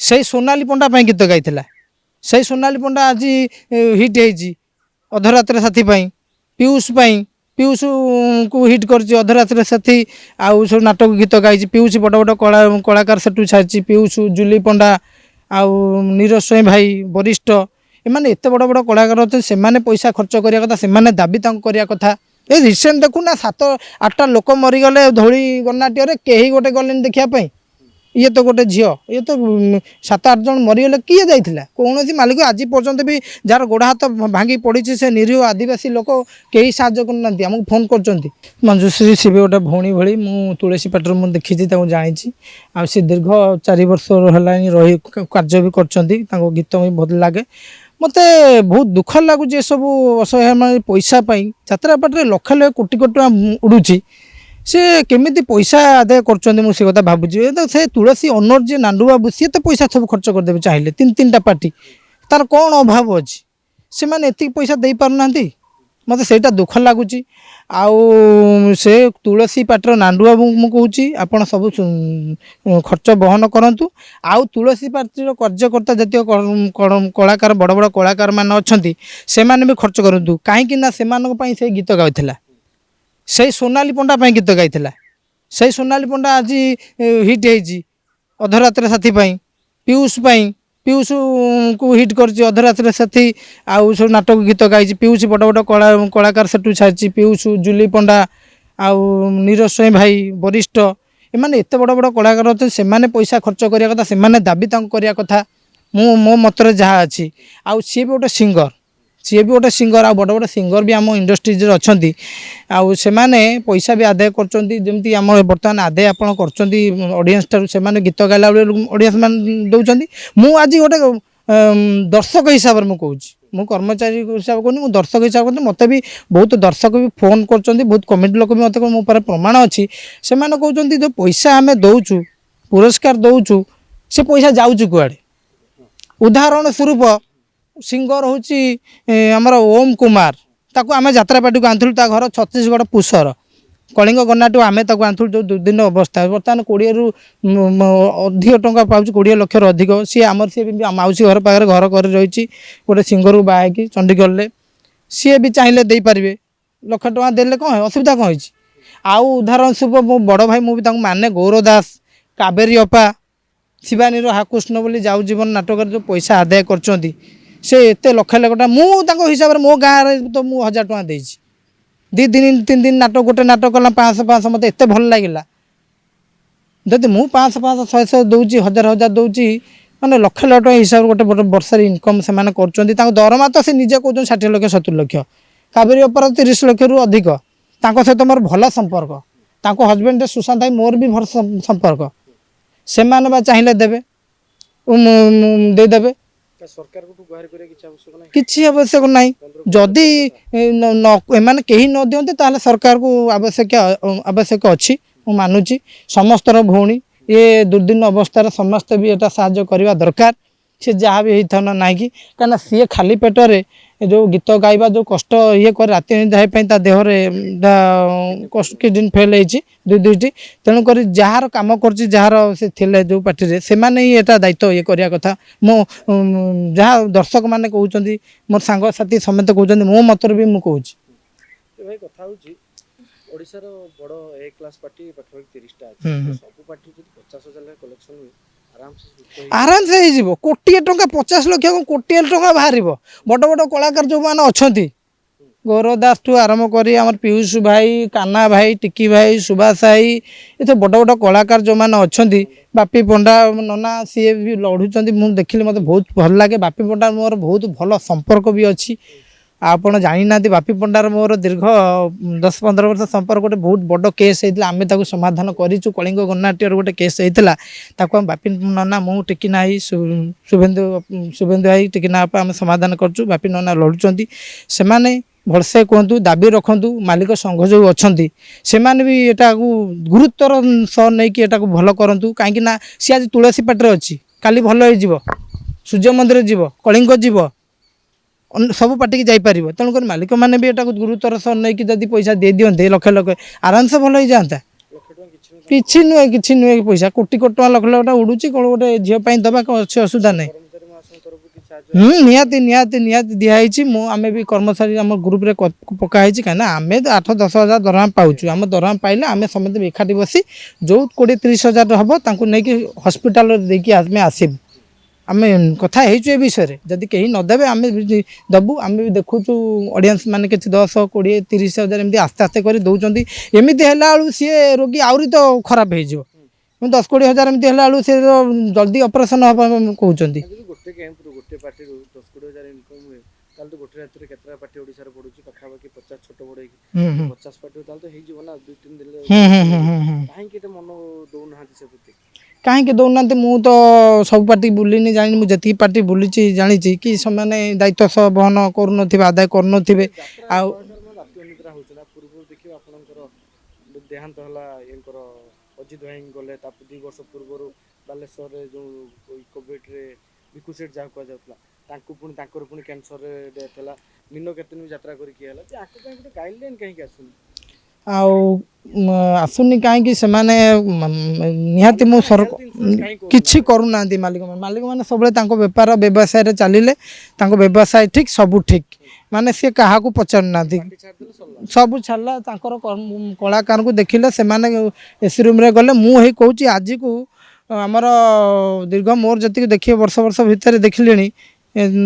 से सोनाली पंडा गीत गाई से सोनाली पंडा आज हिट होती अधरात्र साथी पीयूष पीयूष को हिट कर अधरात्र साथी आउ सब नाटक गीत गाई पीयूष बड़ बड़ कलाकार से छाड़ी पीयूष जुली पंडा आउ नीरज स्वयं भाई वरिष्ठ एमाने एत बड़ बड़ कलाकार अच्छे से पैसा खर्च करने कथा से दाबी करने कथा ये रिसेंट देखुना 7-8टा लोक मरीगले धौली गनाट्य कहीं गोटे गले देखापी ये तो गोटे झील ये तो 7-8 जन मरीगले किए जाइला कौन मालिक आज पर्यंत भी जार गोड़ हाथ भांगी पड़ी से निरीह आदिवासी लोक कहीं साहय करना आमको फोन कर मंजुश्री सी भी गोटे भौणी भली मु तुलसी पाटर मुझे देखी जानी आ दीर्घ 4 वर्ष है रही कार्य भी कर गीत भी भल लगे मते बहुत दुख लगुच सब असहाय पैसा यात्रा पाटे लक्ष लक्ष कोटी कोटी टका उड़ूची से केमिति पैसा आदाय कर से कथा भावुची तो से तुलसी ओनर जी नांडू बाबू सी तो पैसा सब खर्च करदे चाहिए 3-3टा पार्टी तार कौन अभाव अच्छी से मैंने एति पैसा दे पारना मत से दुख लगुच आउ से तुलसी पाटर नांडू बाबू मुझे आपड़ सब खर्च बहन करूँ आउ तुलसी पार्टी कार्यकर्ता जातीय कलाकार बड़ बड़ कलाकार मान अच्छा से भी खर्च करूँ कहीं से गीत गाई से सोनाली पंडा गीत गाई से सोनाली पंडा आज हिट होती अधरात्र साथी पीयूष पीयूष को हिट कर अधरात्र साथी आउ सब नाटक गीत गाई पीयूष बड़ बड़ कलाकार से छाड़ी पीयूष जुली पंडा आउ नीरज स्वयं भाई वरिष्ठ एमाने एत बड़ बड़ कलाकार अच्छे से पैसा खर्च करने कथा से दाबी करने कथा मो मतरे जहाँ अच्छी आउ सी भी गोटे सिंगर सी भी गोटे सिंगर आ बड़ बड़ सिंगर भी आम इंडस्ट्रीज अच्छा आउ से पैसा भी आदाय करमती आम बर्तमान आदाय आप ऑडियंस ठार से गीत गाला ऑडियंस मान दौरान मु आज गोटे दर्शक हिसाब से मुझे कर्मचारी हिसाब कहूँ मुझे दर्शक हिसाब से मत भी बहुत दर्शक भी फोन कर बहुत कमेटी लोक भी मतलब मो प्रमाण अच्छी से कहते जो पैसा आम दौचु पुरस्कार दौचु से पैसा जाऊँ कुआड़े उदाहरण स्वरूप सिंगर हूँ आमर ओम कुमार ताकू आम यात्रा पार्टी को आंथुलु ता घर छत्तीसगढ़ पुषर कलिंग गन्नाटू आम आंथुलु जो दुर्दिन अवस्था बर्तमान 20 रु अधिक टंका पाँच 20 लाख अधिक सी आमर सी माउसी घर पाखे घर कर रही गोटे सिंगर को बाहर चंडीगढ़ सी भी चाहिए दे पारे लक्ष टଙ୍କା देले कौन है असुविधा कौन है आउ उदाहरण स्वरूप मो बड़ भाई मुझे माने गौर दास कावेरी अपा शिवानी हाकृष्ण बोली जाऊ जीवन नाटक जो पैसा आदाय कर से एत लक्ष लक्षटा मुझे हिसाब से मो गाँव में तो मुझे 1000 टଙ୍କା देছি 2 दिन 3 दिन नाटक गोटे नाटक कला 500 मत एत भल लगे जदि मु 500 100 दूची 1000 दूची मैंने लक्ष लक्ष टଙ୍କା हिसाब गोटे वर्ष इनकम से कर दरमा तो से निजे कहते 60 लाख 70 लाख कावेरी अपर 30 लाख रु अधिक सहित मोर भल संपर्क हजबैंड सुशांत भाई मोर भी भल संपर्क से चाहिए देवे देदेवे सरकार को गुहार करे किसी आवश्यक ना जदि एमाने कहीं न दियंते ताले सरकार को आवश्यक अच्छी मु मानुची समस्तर भौणी ये दुर्दिन अवस्था समस्त भी एटा साहाय्य करवा दरकार सी जहाँ भी होता ना ना कि कहीं सी खाली पेटर जो गीत गाइबा जो कष्ट ये कर राति जाए देहरे किडनी फेल हो 2-2टी तेणुक जार कम कर जार से थे जो पार्टी से मैंने ही एटा दायित्व ये करने कथा मो जहाँ दर्शक मैंने कहते मोर सांगसाथी समेत कहते मो मतर भी मुझे भाई कथा ओडिशार बड़ ए क्लास पार्टी पाखा 30टा अछि सब पार्टी 50,000 कलेक्शन आराम से हो कोटी टंका 50 लाख कोटी टंका बाहर बड़ बड़ कलाकार जो मैंने अच्छा गौरव दास ठू आरंभ कर आम पीयूष भाई काना भाई टिकी भाई सुभाष भाई ये बड़ बड़ कलाकार जो मैंने अच्छा बापी पंडा नना सी भी लड़ुंट मुझे देखिली मत बहुत भल लगे बापी पंडा मोर बहुत भल संपर्क भी अच्छी आपड़ जानी ना बापी पंडार मोर दीर्घ 10-15 वर्ष संपर्क गोटे बहुत बड़ केस होता आम समाधान करूँ कलिंग गन्नाट्यर गोटे केस होता आम बापी नना मु टिकिना शुभेन्दु भाई टिकिना आम समाधान करूँ बापी नना लड़ुंट से भलसे कहतु दाबी रखु मालिक संघ जो अच्छा से भी एटा गुरुत्वर सह नहीं एटा भल करूँ कहीं सी आज तुलसी पाटे अच्छी काली भल हो सूर्य मंदिर जीव कलिंग जीव सब पार्टी की जापर तेणुक मालिक मैंने भी एटा गुरुत्वर सह नहीं जब पैसा दे दिंते लक्ष लक्ष आराम से भल हो जाता କିଛି ନୁହେଁ ପଇସା କୋଟି କୋଟି ଟଙ୍କା ଲକ୍ଷ ଲକ୍ଷ ଟଙ୍କା ଉଡୁଛି କ'ଣ ଗୋଟେ ଝିଅ ପାଇଁ ଦେବା କ'ଣ ଅଛି ଅସୁବିଧା ନାହିଁ। କର୍ମଚାରୀ ମହାସଂଘ ତରଫରୁ କିଛି ସାହାଯ୍ୟ ନିହାତି ଦିଆହେଇଛି। ଆମ ବି କର୍ମଚାରୀ ଆମ ଗ୍ରୁପରେ ପକା ହେଇଛି କାହିଁକିନା ଆମେ 8-10 ହଜାର ଦରମା ପାଉଛୁ। ଆମ ଦରମା ପାଇଲେ ଆମେ ସମସ୍ତେ ଏକାଠି ବସି ଯେଉଁ 20-30 ହଜାର ହେବ ତାଙ୍କୁ ନେଇକି ହସ୍ପିଟାଲରେ ଦେଇକି ଆମେ ଆସିବୁ। ଆମେ କଥା ହେଇଛୁ ଏ ବିଷୟରେ, ଯଦି କେହି ନଦେବେ ଆମେ ଦେବୁ। ଆମେ ବି ଦେଖୁଛୁ ଅଡ଼ିଏନ୍ସ ମାନେ କିଛି 10-20-30 ହଜାର ଏମିତି ଆସ୍ତେ ଆସ୍ତେ କରି ଦେଉଛନ୍ତି। ଏମିତି ହେଲା ବେଳକୁ ସିଏ ରୋଗୀ ଆହୁରି ତ ଖରାପ ହେଇଯିବ। 10-20 ହଜାର ଏମିତି ହେଲା ବେଳକୁ ସେ ଜଲ୍ଦି ଅପରେସନ୍ ହେବା କହୁଛନ୍ତି। ଗୋଟେ କ୍ୟାମ୍ପରୁ ଗୋଟେ ପାର୍ଟିରୁ 10-20 ହଜାର ଇନକମ୍ ହୁଏ, ତାହେଲେ ତ ଗୋଟେ ରାତିରେ କେତେଟା ପାର୍ଟି ଓଡ଼ିଶାରେ ପଡୁଛି? ପାଖାପାଖି 50 ଛୋଟ ବଡ଼ ହେଇକି 50 ପାର୍ଟି ତାହେଲେ ତ ହେଇଯିବ ନା 2-3 ଦିନରେ। କାହିଁକି ଏତେ ମନ ଦଉନାହାନ୍ତି ସେ ପ୍ରତି? କାହିଁକି ଦଉନାହାନ୍ତି ମୁଁ ତ ସବୁ ପାର୍ଟି ବୁଲିନି ଜାଣିନି। ମୁଁ ଯେତିକି ପାର୍ଟି ବୁଲିଛି ଜାଣିଛି କି ସେମାନେ ଦାୟିତ୍ୱ ସହ ବହନ କରୁନଥିବେ, ଆଦାୟ କରୁନଥିବେ। ଆଉ ରାତି ଅନିଦ୍ରା ହେଉଛି ନା? ପୂର୍ବରୁ ଦେଖିବ ଆପଣଙ୍କର ଦେହାନ୍ତ ହେଲା ଇଏଙ୍କର ଅଜିତ ଭାଇ ଗଲେ, ତାପରେ 2 ବର୍ଷ ପୂର୍ବରୁ ବାଲେଶ୍ୱରରେ ଯେଉଁ କୋଭିଡରେ ବିକୁ ସେଟ୍ ଯାହା କୁହାଯାଉଥିଲା ତାଙ୍କର ପୁଣି କ୍ୟାନ୍ସରରେ ଡେଥ୍ ହେଲା। ନିନ କେତେ ଦିନ ଯାତ୍ରା କରିକି ହେଲା ଯେ ଆଙ୍କ ପାଇଁ ଗୋଟେ ଗାଇଡ଼ଲାଇନ୍ କାହିଁକି ଆସୁନି? ଆଉ ଆସୁନି କାହିଁକି? ସେମାନେ ନିହାତି ମୁଁ କିଛି କରୁନାହାନ୍ତି। ମାଲିକମାନେ ସବୁବେଳେ ତାଙ୍କ ବେପାର ବ୍ୟବସାୟରେ ଚାଲିଲେ, ତାଙ୍କ ବ୍ୟବସାୟ ଠିକ୍ ସବୁ ଠିକ୍, ମାନେ ସିଏ କାହାକୁ ପଚାରୁନାହାନ୍ତି। ସବୁ ଛାଡ଼ିଲା ତାଙ୍କର କଳାକାରଙ୍କୁ ଦେଖିଲେ ସେମାନେ ଏସି ରୁମ୍ରେ ଗଲେ। ମୁଁ ହେଇ କହୁଛି ଆଜିକୁ ଆମର ଦୀର୍ଘ ମୋର ଯେତିକି ଦେଖିବେ ବର୍ଷ ଭିତରେ ଦେଖିଲିଣି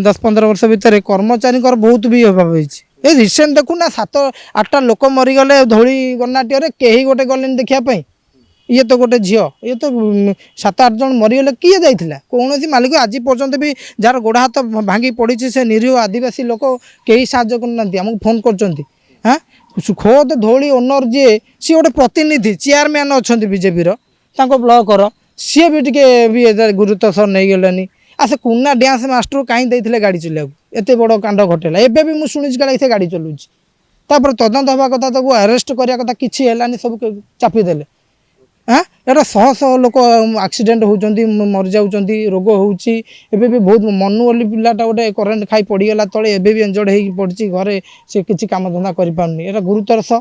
10-15 ବର୍ଷ ଭିତରେ କର୍ମଚାରୀଙ୍କର ବହୁତ ବି ଅଭାବ ହେଇଛି। ଏ ରିସେଣ୍ଟ ଦେଖୁନା 7-8ଟା ଲୋକ ମରିଗଲେ ଧଉଳି ଗନାଟିରେ, କେହି ଗୋଟେ ଗଲେନି ଦେଖିବା ପାଇଁ। ଇଏ ତ ଗୋଟେ ଝିଅ, ଇଏ ତ 7-8 ଜଣ ମରିଗଲେ, କିଏ ଯାଇଥିଲା? କୌଣସି ମାଲିକ ଆଜି ପର୍ଯ୍ୟନ୍ତ ବି ଯାହାର ଗୋଡ଼ ହାତ ଭାଙ୍ଗି ପଡ଼ିଛି ସେ ନିରୀହ ଆଦିବାସୀ ଲୋକ କେହି ସାହାଯ୍ୟ କରୁନାହାନ୍ତି। ଆମକୁ ଫୋନ୍ କରୁଛନ୍ତି। ଖୋଦ ଧଉଳି ଓନର ଯିଏ, ସିଏ ଗୋଟେ ପ୍ରତିନିଧି ଚେୟାରମ୍ୟାନ୍ ଅଛନ୍ତି ବିଜେପିର, ତାଙ୍କ ବ୍ଲକର, ସିଏ ବି ଟିକେ ବି ଗୁରୁତ୍ୱ ସହ ନେଇଗଲେନି। ସେ କୁନା ଡ୍ୟାନ୍ସ ମାଷ୍ଟର କାହିଁ ଦେଇଥିଲେ ଗାଡ଼ି ଚଲେଇବାକୁ? ଏତେ ବଡ଼ କାଣ୍ଡ ଘଟେଇଲା। ଏବେ ବି ମୁଁ ଶୁଣିଛି କାଳେ ସେ ଗାଡ଼ି ଚଲାଉଛି। ତାପରେ ତଦନ୍ତ ହେବା କଥା, ତାକୁ ଆରେଷ୍ଟ କରିବା କଥା, କିଛି ହେଲାନି, ସବୁ ଚାପିଦେଲେ। ଏଇଟା ଶହ ଲୋକ ଆକ୍ସିଡେଣ୍ଟ ହେଉଛନ୍ତି, ମରିଯାଉଛନ୍ତି, ରୋଗ ହେଉଛି। ଏବେ ବି ବହୁତ ମନୁ ବୋଲି ପିଲାଟା ଗୋଟେ କରେଣ୍ଟ ଖାଇ ପଡ଼ିଗଲା ତଳେ, ଏବେ ବି ଏଞ୍ଜର୍ଡ ହେଇକି ପଡ଼ିଛି ଘରେ। ସେ କିଛି କାମଧନ୍ଦା କରିପାରୁନି। ଏଇଟା ଗୁରୁତର ସହ